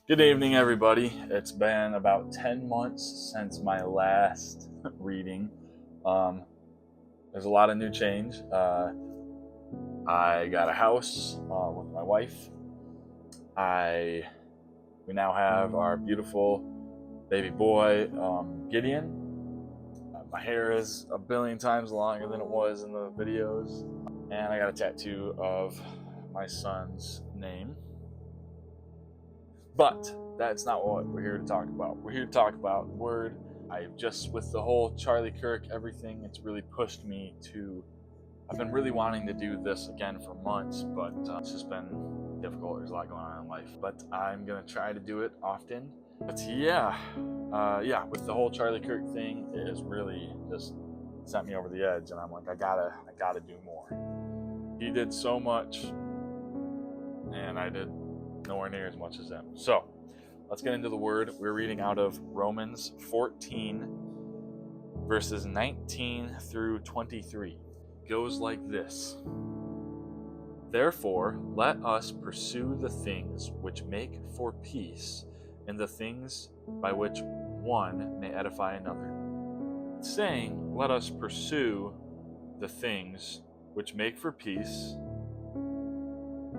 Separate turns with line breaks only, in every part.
Good evening, everybody. It's been about 10 months since my last reading. There's a lot of new change. I got a house with my wife. We now have our beautiful baby boy, Gideon. My hair is a billion times longer than it was in the videos. And I got a tattoo of my son's name. But that's not what we're here to talk about. We're here to talk about the Word. With the whole Charlie Kirk, everything, it's really pushed me to, I've been really wanting to do this again for months, but it's just been difficult. There's a lot going on in life, but I'm going to try to do it often. But with the whole Charlie Kirk thing, it has really just sent me over the edge, and I'm like, I gotta do more. He did so much, and I did nowhere near as much as him. So let's get into the Word. We're reading out of Romans 14, verses 19 through 23. It goes like this. Therefore, let us pursue the things which make for peace, and the things by which one may edify another. It's saying, let us pursue the things which make for peace.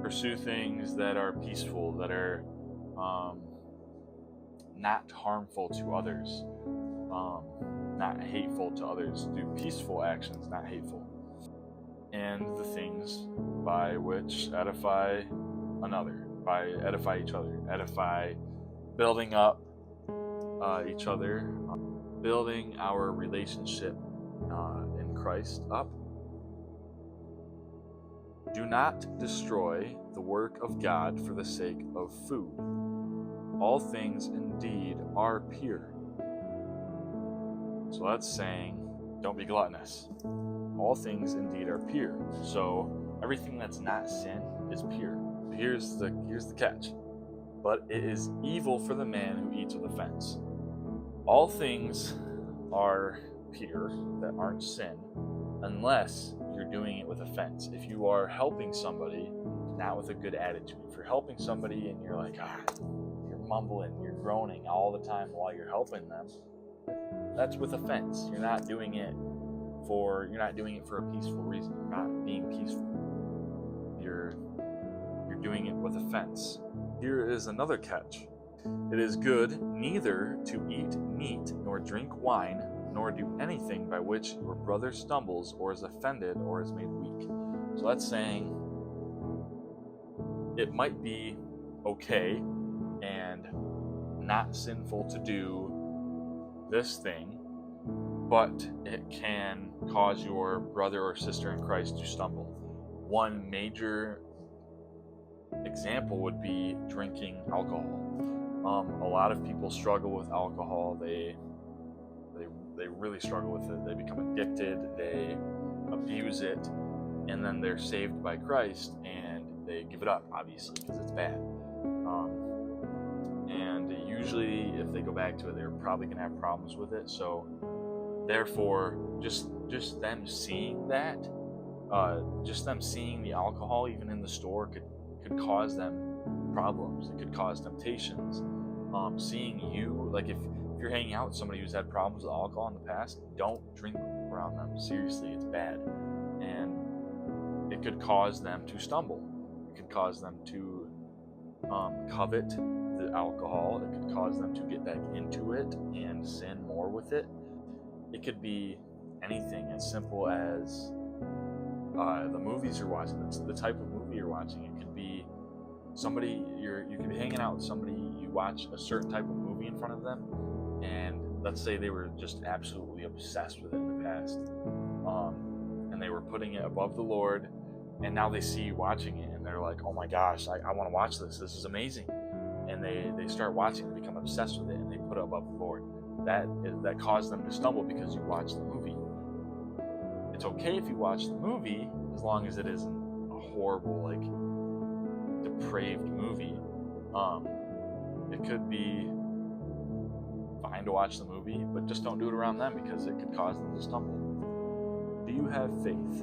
Pursue things that are peaceful, that are not harmful to others, not hateful to others. Do peaceful actions, not hateful. And the things by which edify another, by edify each other, edify, building up each other, building our relationship in Christ up. Do not destroy the work of God for the sake of food. All things indeed are pure. So that's saying, don't be gluttonous. All things indeed are pure. So everything that's not sin is pure. Here's the catch. But it is evil for the man who eats with offense. All things are pure that aren't sin, unless you're doing it with offense. If you are helping somebody, not with a good attitude. If you're helping somebody and you're like, you're mumbling, you're groaning all the time while you're helping them, that's with offense. You're not doing it for a peaceful reason. You're not being peaceful. You're doing it with offense. Here is another catch. It is good neither to eat meat nor drink wine, nor do anything by which your brother stumbles or is offended or is made weak. So that's saying it might be okay and not sinful to do this thing, but it can cause your brother or sister in Christ to stumble. One major example would be drinking alcohol. A lot of people struggle with alcohol. They really struggle with it. They become addicted, they abuse it, and then they're saved by Christ and they give it up, obviously, because it's bad. And usually if they go back to it, they're probably going to have problems with it. So therefore, just them seeing that, just them seeing the alcohol even in the store could cause them problems. It could cause temptations. Seeing you, like if you're hanging out with somebody who's had problems with alcohol in the past, don't drink around them. Seriously, it's bad. And it could cause them to stumble. It could cause them to covet the alcohol. It could cause them to get back into it and sin more with it. It could be anything as simple as the movies you're watching, the type of movie you're watching. It could be somebody, you could be hanging out with somebody, you watch a certain type of movie in front of them, and let's say they were just absolutely obsessed with it in the past, and they were putting it above the Lord, and now they see you watching it, and they're like, oh my gosh, I want to watch this is amazing, and they start watching and become obsessed with it, and they put it above the Lord. That caused them to stumble because you watched the movie. It's okay if you watch the movie, as long as it isn't a horrible, like, depraved movie. It could be fine to watch the movie, but just don't do it around them because it could cause them to stumble. Do you have faith?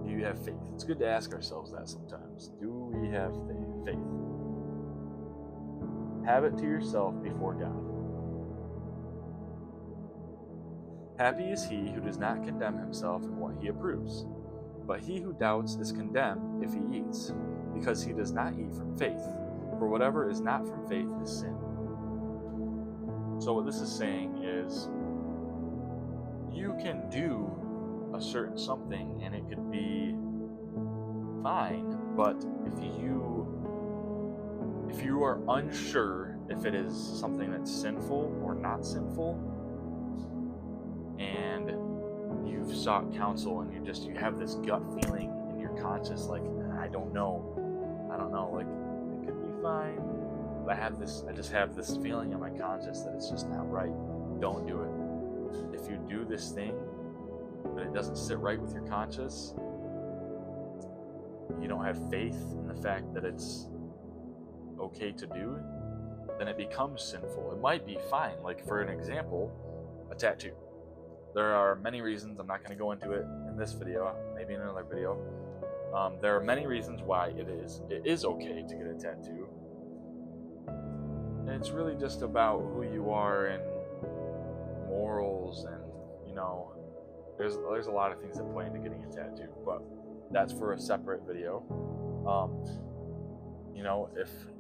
Do you you have faith? It's good to ask ourselves that sometimes. Do we have faith? Have it to yourself before God. Happy is he who does not condemn himself in what he approves, but he who doubts is condemned if he eats, because he does not eat from faith. For whatever is not from faith is sin. So what this is saying is, you can do a certain something and it could be fine, but if you are unsure if it is something that's sinful or not sinful, and you've sought counsel and you have this gut feeling in your conscience, like, I don't know, like, it could be fine, but I just have this feeling in my conscience that it's just not right. Don't do it. If you do this thing but it doesn't sit right with your conscience, you don't have faith in the fact that it's okay to do, then it becomes sinful. It might be fine. Like, for an example, a tattoo. There are many reasons. I'm not going to go into it in this video, maybe in another video. There are many reasons why it is okay to get a tattoo. And it's really just about who you are and morals, and there's a lot of things that play into getting a tattoo, but that's for a separate video.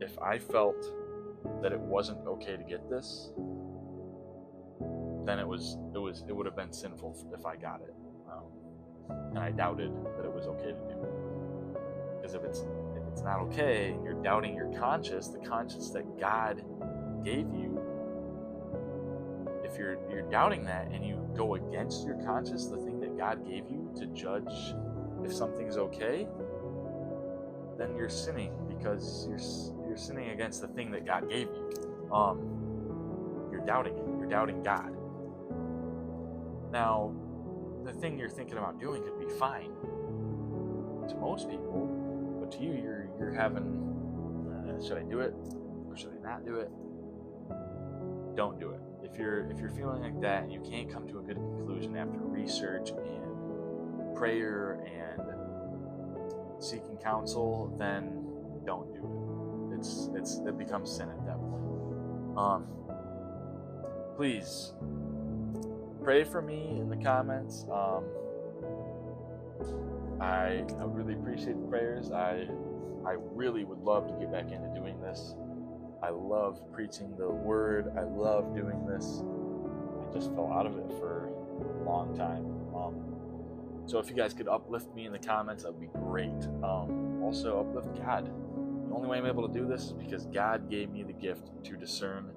If I felt that it wasn't okay to get this, then it would have been sinful if I got it, and I doubted that it was okay to do. Because if it's not okay, and you're doubting your conscience, the conscience that God gave you, if you're doubting that and you go against your conscience, the thing that God gave you to judge if something's okay, then you're sinning, because you're sinning against the thing that God gave you. You're doubting it. You're doubting God. Now, the thing you're thinking about doing could be fine to most people, but to you, you're having, should I do it or should I not do it? Don't do it. If you're feeling like that and you can't come to a good conclusion after research and prayer and seeking counsel, then don't do it. It becomes sin at that point. Please pray for me in the comments. I really appreciate the prayers. I really would love to get back into doing this. I love preaching the word. I love doing this. I just fell out of it for a long time. So if you guys could uplift me in the comments, that would be great. Also, uplift God. The only way I'm able to do this is because God gave me the gift to discern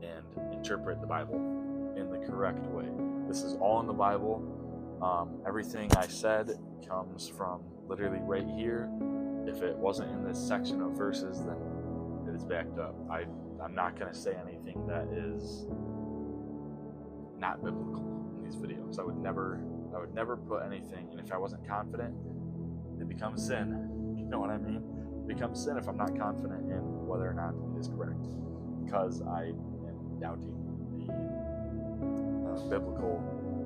and interpret the Bible in the correct way. This is all in the Bible. Everything I said comes from literally right here. If it wasn't in this section of verses, then it is backed up. I'm not going to say anything that is not biblical in these videos. I would never put anything, and if I wasn't confident, it becomes sin. You know what I mean? It becomes sin if I'm not confident in whether or not it is correct, because I am doubting the biblical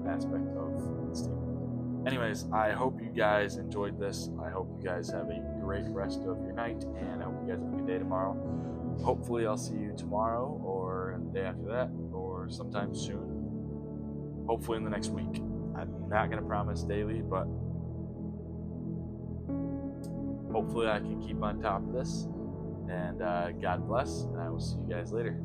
aspect of the statement. Anyways, I hope you guys enjoyed this. I hope you guys have a great rest of your night, and I hope you guys have a good day tomorrow. Hopefully I'll see you tomorrow or the day after that or sometime soon. Hopefully in the next week. I'm not going to promise daily, but hopefully I can keep on top of this. And God bless, and I will see you guys later.